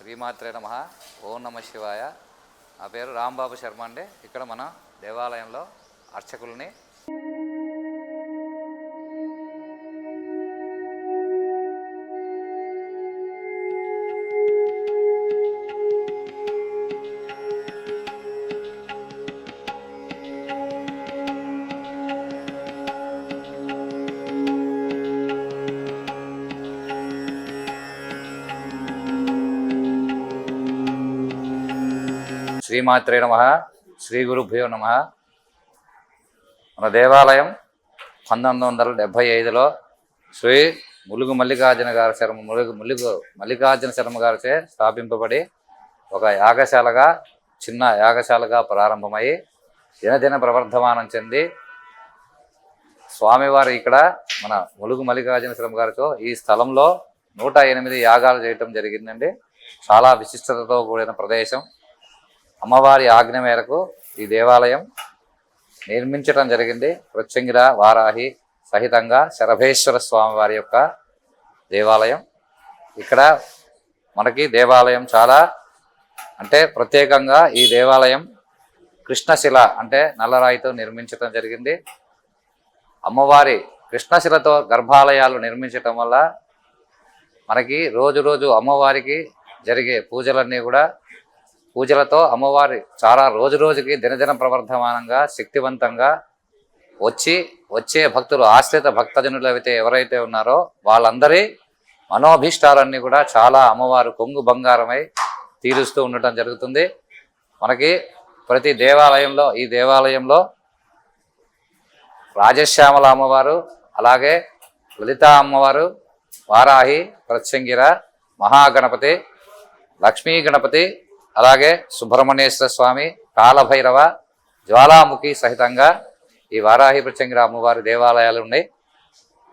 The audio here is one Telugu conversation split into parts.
శ్రీమాత్రే నమః. ఓం నమ శివాయ. నా పేరు రాంబాబు శర్మ అండి. ఇక్కడ మన దేవాలయంలో అర్చకుల్ని. శ్రీమాత్రే నమః. శ్రీ గురుభ్యో నమః. మన దేవాలయం 1975లో శ్రీ ములుగు మల్లికార్జున శర్మ గారిచే స్థాపింపబడి ఒక యాగశాలగా, చిన్న యాగశాలగా ప్రారంభమై దినదిన ప్రవర్ధమానం చెంది స్వామివారు ఇక్కడ మన ములుగు మల్లికార్జున శర్మ గారితో ఈ స్థలంలో 108 యాగాలు చేయటం జరిగిందండి. చాలా విశిష్టతతో కూడిన ప్రదేశం. అమ్మవారి ఆజ్ఞ మేరకు ఈ దేవాలయం నిర్మించడం జరిగింది. ప్రత్యంగిర వారాహి సహితంగా శరభేశ్వర స్వామి వారి యొక్క దేవాలయం. ఇక్కడ మనకి దేవాలయం చాలా ప్రత్యేకంగా ఈ దేవాలయం కృష్ణశిల అంటే నల్లరాయితో నిర్మించడం జరిగింది. అమ్మవారి కృష్ణశిలతో గర్భాలయాలు నిర్మించటం వల్ల మనకి రోజు రోజు అమ్మవారికి జరిగే పూజలన్నీ కూడా పూజలతో అమ్మవారి చాలా రోజు రోజుకి దినదిన ప్రవర్ధమానంగా శక్తివంతంగా వచ్చే భక్తులు, ఆశ్రిత భక్తజనులు ఎవరైతే ఉన్నారో వాళ్ళందరి మనోభీష్టాలన్నీ కూడా చాలా అమ్మవారు కొంగు బంగారమై తీరుస్తూ ఉండటం జరుగుతుంది. మనకి ప్రతి దేవాలయంలో ఈ దేవాలయంలో రాజశ్యామల అమ్మవారు, అలాగే లలితా అమ్మవారు, వారాహి, ప్రత్యంగిర, మహాగణపతి, లక్ష్మీ గణపతి, అలాగే సుబ్రహ్మణ్యేశ్వర స్వామి, కాలభైరవ, జ్వాలాముఖి సహితంగా ఈ వారాహి ప్రత్యంగిర అమ్మవారి దేవాలయాలు ఉన్నాయి.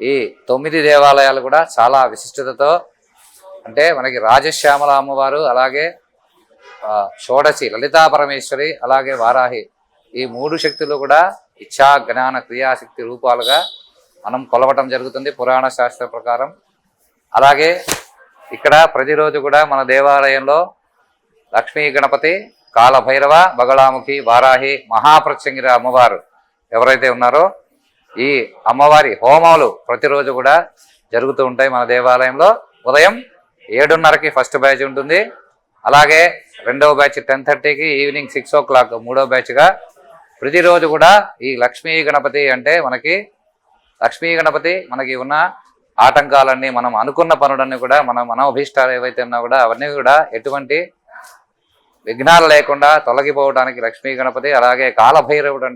ఈ 9 దేవాలయాలు కూడా చాలా విశిష్టతతో మనకి రాజశ్యామల అమ్మవారు, అలాగే షోడశి లలితా పరమేశ్వరి, అలాగే వారాహి, ఈ 3 శక్తులు కూడా ఇచ్ఛా జ్ఞాన క్రియాశక్తి రూపాలుగా మనం కొలవటం జరుగుతుంది పురాణ శాస్త్ర ప్రకారం. అలాగే ఇక్కడ ప్రతిరోజు కూడా మన దేవాలయంలో లక్ష్మీ గణపతి, కాలభైరవ, బగళాముఖి, వారాహి, మహాప్రత్యంగిర అమ్మవారు ఎవరైతే ఉన్నారో ఈ అమ్మవారి హోమాలు ప్రతిరోజు కూడా జరుగుతూ ఉంటాయి మన దేవాలయంలో. ఉదయం 7:30కి ఫస్ట్ బ్యాచ్ ఉంటుంది. అలాగే రెండవ బ్యాచ్ 10:30కి, ఈవినింగ్ 6 o'clock మూడో బ్యాచ్గా ప్రతిరోజు కూడా ఈ లక్ష్మీ గణపతి లక్ష్మీ గణపతి మనకి ఉన్న ఆటంకాలన్నీ, మనం అనుకున్న పనులన్నీ కూడా, మన మనోభీష్టాలు ఏవైతే ఉన్నా కూడా అవన్నీ కూడా ఎటువంటి విఘ్నాలు లేకుండా తొలగిపోవడానికి లక్ష్మీ గణపతి. అలాగే కాలభైరవుడు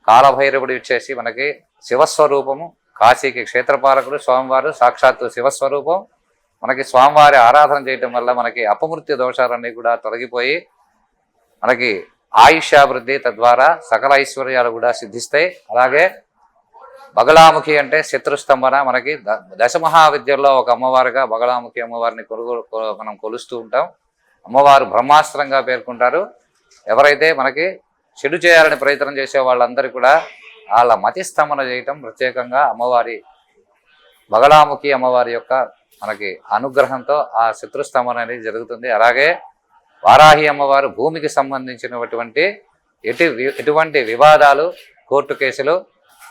కాలభైరవుడు వచ్చేసి మనకి శివస్వరూపము. కాశీకి క్షేత్రపాలకుడు స్వామివారు, సాక్షాత్తు శివస్వరూపం. మనకి స్వామివారి ఆరాధన చేయటం వల్ల మనకి అపమృత్యు దోషాలన్నీ కూడా తొలగిపోయి మనకి ఆయుష్యాభివృద్ధి, తద్వారా సకల ఐశ్వర్యాలు కూడా సిద్ధిస్తాయి. అలాగే బగళాముఖి అంటే శత్రుస్తంభన. మనకి దశమహావిద్యల్లో ఒక అమ్మవారుగా బగళాముఖి అమ్మవారిని మనం కొలుస్తూ ఉంటాం. అమ్మవారు బ్రహ్మాస్త్రంగా పేర్కొంటారు. ఎవరైతే మనకి చెడు చేయాలని ప్రయత్నం చేసే వాళ్ళందరూ కూడా వాళ్ళ మతి స్తంభన చేయటం ప్రత్యేకంగా అమ్మవారి బగళాముఖి అమ్మవారి యొక్క మనకి అనుగ్రహంతో ఆ శత్రుస్తంభన అనేది జరుగుతుంది. అలాగే వారాహి అమ్మవారు భూమికి సంబంధించినటువంటి ఎటువంటి వివాదాలు, కోర్టు కేసులు,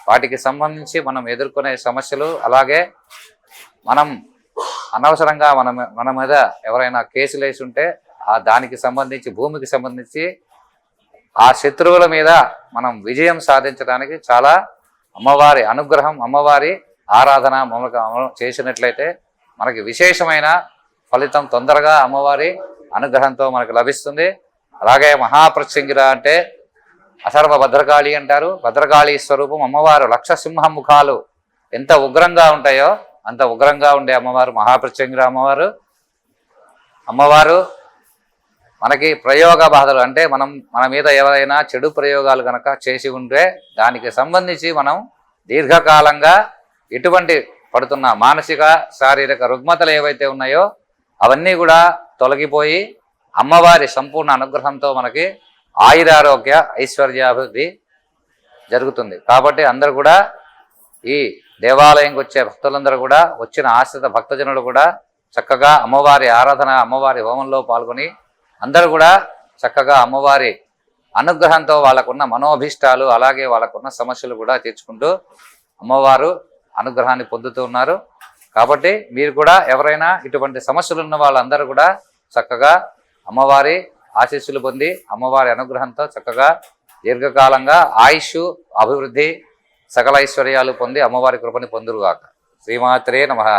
వాటికి సంబంధించి మనం ఎదుర్కొనే సమస్యలు, అలాగే మనం అనవసరంగా మన మీద ఎవరైనా కేసులు వేసి ఉంటే దానికి సంబంధించి, భూమికి సంబంధించి ఆ శత్రువుల మీద మనం విజయం సాధించడానికి చాలా అమ్మవారి అనుగ్రహం, అమ్మవారి ఆరాధన చేసినట్లయితే మనకి విశేషమైన ఫలితం తొందరగా అమ్మవారి అనుగ్రహంతో మనకు లభిస్తుంది. అలాగే మహాప్రత్యంగిర అంటే అసర్వ భద్రకాళి అంటారు. భద్రకాళి స్వరూపం అమ్మవారు. లక్ష సింహ ముఖాలు ఎంత ఉగ్రంగా ఉంటాయో అంత ఉగ్రంగా ఉండే అమ్మవారు మహాప్రత్యంగిర అమ్మవారు. అమ్మవారు మనకి ప్రయోగ బాధలు మన మీద ఎవరైనా చెడు ప్రయోగాలు కనుక చేసి ఉంటే దానికి సంబంధించి మనం దీర్ఘకాలంగా ఎటువంటి పడుతున్న మానసిక, శారీరక రుగ్మతలు ఏవైతే ఉన్నాయో అవన్నీ కూడా తొలగిపోయి అమ్మవారి సంపూర్ణ అనుగ్రహంతో మనకి ఆయురారోగ్య ఐశ్వర్యాభివృద్ధి జరుగుతుంది. కాబట్టి అందరూ కూడా ఈ దేవాలయంకి వచ్చే భక్తులందరూ కూడా, వచ్చిన ఆశ్రిత భక్తజనులు కూడా చక్కగా అమ్మవారి ఆరాధన, అమ్మవారి హోమంలో పాల్గొని అందరూ కూడా చక్కగా అమ్మవారి అనుగ్రహంతో వాళ్ళకున్న మనోభీష్టాలు అలాగే వాళ్ళకున్న సమస్యలు కూడా తీర్చుకుంటూ అమ్మవారు అనుగ్రహాన్ని పొందుతూ ఉన్నారు. కాబట్టి మీరు కూడా ఎవరైనా ఇటువంటి సమస్యలు ఉన్న వాళ్ళందరూ కూడా చక్కగా అమ్మవారి ఆశీస్సులు పొంది అమ్మవారి అనుగ్రహంతో చక్కగా దీర్ఘకాలంగా ఆయుష్, అభివృద్ధి, సకల ఐశ్వర్యాలు పొంది అమ్మవారి కృపని పొందురుగాక. శ్రీమాత్రే నమః.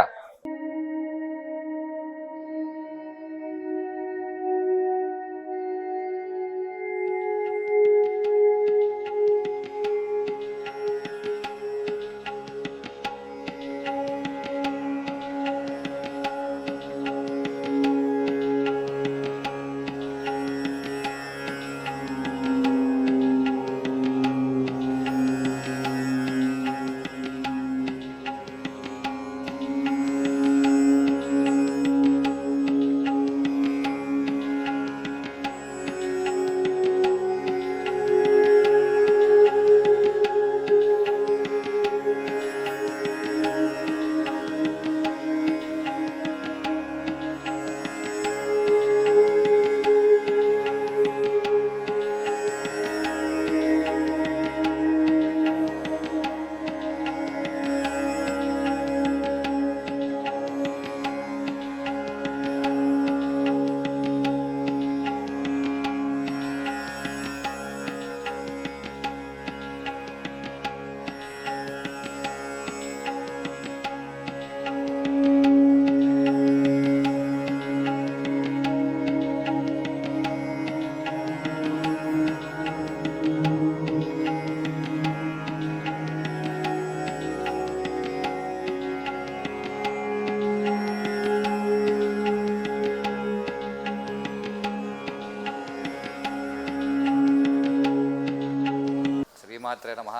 శ్రీమాత్రే నమః.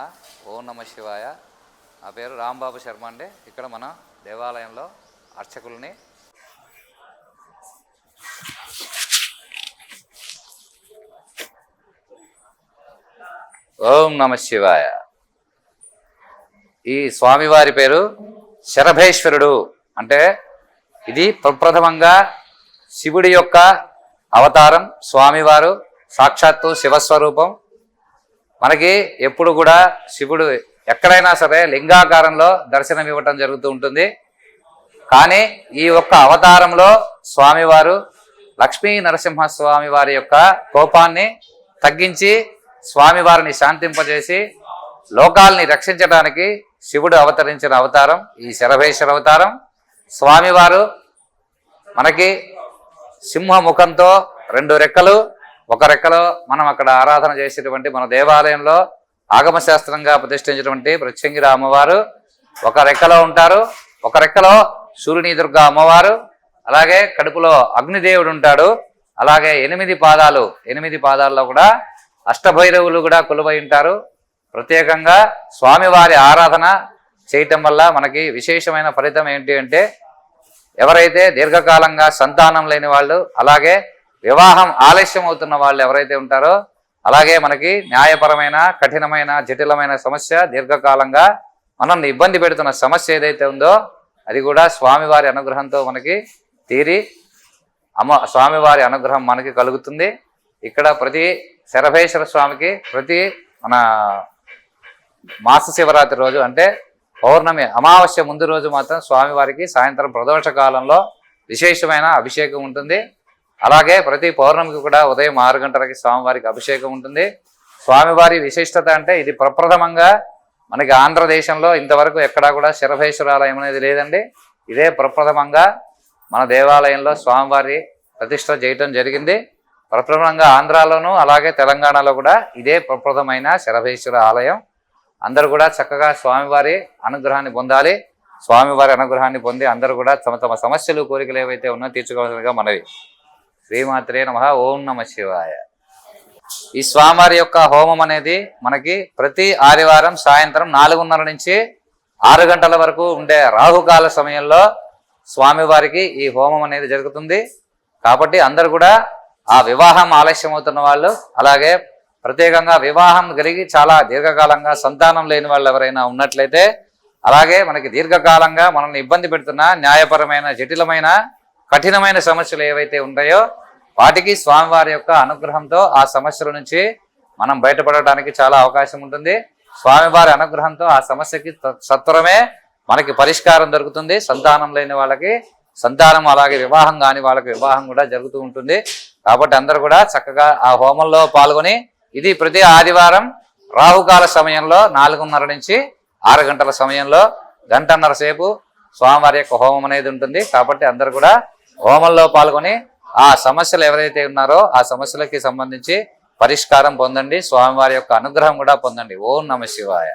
ఓం నమ శివాయ. నా పేరు రాంబాబు శర్మ అండి. ఇక్కడ మన దేవాలయంలో అర్చకుల్ని. ఓం నమ శివాయ. ఈ స్వామివారి పేరు శరభేశ్వరుడు. అంటే ఇది ప్రప్రథమంగా శివుడి యొక్క అవతారం. స్వామివారు సాక్షాత్తు శివస్వరూపం. మనకి ఎప్పుడు కూడా శివుడు ఎక్కడైనా సరే లింగాకారంలో దర్శనం ఇవ్వటం జరుగుతూ ఉంటుంది. కానీ ఈ ఒక్క అవతారంలో స్వామివారు లక్ష్మీ నరసింహస్వామి వారి యొక్క కోపాన్ని తగ్గించి స్వామివారిని శాంతింపజేసి లోకాల్ని రక్షించడానికి శివుడు అవతరించిన అవతారం ఈ శరభేశ్వర అవతారం. స్వామివారు మనకి సింహముఖంతో 2 రెక్కలు, ఒక రెక్కలో మనం అక్కడ ఆరాధన చేసేటువంటి మన దేవాలయంలో ఆగమశాస్త్రంగా ప్రతిష్ఠించినటువంటి ప్రత్యంగిర అమ్మవారు ఒక రెక్కలో ఉంటారు. ఒక రెక్కలో సూర్యుని దుర్గా అమ్మవారు, అలాగే కడుపులో అగ్నిదేవుడు ఉంటాడు. అలాగే 8 పాదాలు, 8 పాదాల్లో కూడా అష్టభైరవులు కూడా కొలువై ఉంటారు. ప్రత్యేకంగా స్వామివారి ఆరాధన చేయటం వల్ల మనకి విశేషమైన ఫలితం ఏంటి అంటే, ఎవరైతే దీర్ఘకాలంగా సంతానం లేని వాళ్ళు, అలాగే వివాహం ఆలస్యం అవుతున్న వాళ్ళు ఎవరైతే ఉంటారో, అలాగే మనకి న్యాయపరమైన కఠినమైన జటిలమైన సమస్య, దీర్ఘకాలంగా మనల్ని ఇబ్బంది పెడుతున్న సమస్య ఏదైతే ఉందో అది కూడా స్వామివారి అనుగ్రహంతో మనకి తీరి స్వామివారి అనుగ్రహం మనకి కలుగుతుంది. ఇక్కడ ప్రతి శరభేశ్వర స్వామికి ప్రతి మన మాస శివరాత్రి రోజు అంటే పౌర్ణమి అమావాస్య ముందు రోజు మాత్రం స్వామివారికి సాయంత్రం ప్రదోష కాలంలో విశేషమైన అభిషేకం ఉంటుంది. అలాగే ప్రతి పౌర్ణమికి కూడా ఉదయం 6 గంటలకి స్వామివారికి అభిషేకం ఉంటుంది. స్వామివారి విశిష్టత అంటే ఇది ప్రప్రథమంగా మనకి ఆంధ్రదేశంలో ఇంతవరకు ఎక్కడా కూడా శరభేశ్వరాలయం అనేది లేదండి. ఇదే ప్రప్రథమంగా మన దేవాలయంలో స్వామివారి ప్రతిష్ట చేయటం జరిగింది. ప్రప్రథమంగా ఆంధ్రాలోను అలాగే తెలంగాణలో కూడా ఇదే ప్రప్రథమైన శరభేశ్వర ఆలయం. అందరూ కూడా చక్కగా స్వామివారి అనుగ్రహాన్ని పొందాలి. స్వామివారి అనుగ్రహాన్ని పొంది అందరూ కూడా తమ తమ సమస్యలు, కోరికలు ఏవైతే ఉన్నాయో తీర్చుకోవాల్సిందిగా మనవి. శ్రీమాత్రే నమః. ఓం నమ శివాయ. ఈ స్వామివారి యొక్క హోమం అనేది మనకి ప్రతి ఆదివారం సాయంత్రం 4:30 నుంచి 6 గంటల వరకు ఉండే రాహుకాల సమయంలో స్వామివారికి ఈ హోమం అనేది జరుగుతుంది. కాబట్టి అందరూ కూడా ఆ వివాహం ఆలస్యం అవుతున్న వాళ్ళు, అలాగే ప్రత్యేకంగా వివాహం కలిగి చాలా దీర్ఘకాలంగా సంతానం లేని వాళ్ళు ఎవరైనా ఉన్నట్లయితే, అలాగే మనకి దీర్ఘకాలంగా మనల్ని ఇబ్బంది పెడుతున్న న్యాయపరమైన జటిలమైన కఠినమైన సమస్యలు ఏవైతే ఉంటాయో వాటికి స్వామివారి యొక్క అనుగ్రహంతో ఆ సమస్యల నుంచి మనం బయటపడటానికి చాలా అవకాశం ఉంటుంది. స్వామివారి అనుగ్రహంతో ఆ సమస్యకి సత్వరమే మనకి పరిష్కారం దొరుకుతుంది. సంతానం లేని వాళ్ళకి సంతానం, అలాగే వివాహం కాని వాళ్ళకి వివాహం కూడా జరుగుతూ ఉంటుంది. కాబట్టి అందరూ కూడా చక్కగా ఆ హోమంలో పాల్గొని, ఇది ప్రతి ఆదివారం రాహుకాల సమయంలో 4:30 నుంచి 6 గంటల సమయంలో గంటన్నర సేపు స్వామివారి యొక్క హోమం అనేది ఉంటుంది. కాబట్టి అందరూ కూడా హోమంలో పాల్గొని ఆ సమస్యలు ఎవరైతే ఉన్నారో ఆ సమస్యలకి సంబంధించి పరిష్కారం పొందండి. స్వామివారి యొక్క అనుగ్రహం కూడా పొందండి. ఓం నమః శివాయ.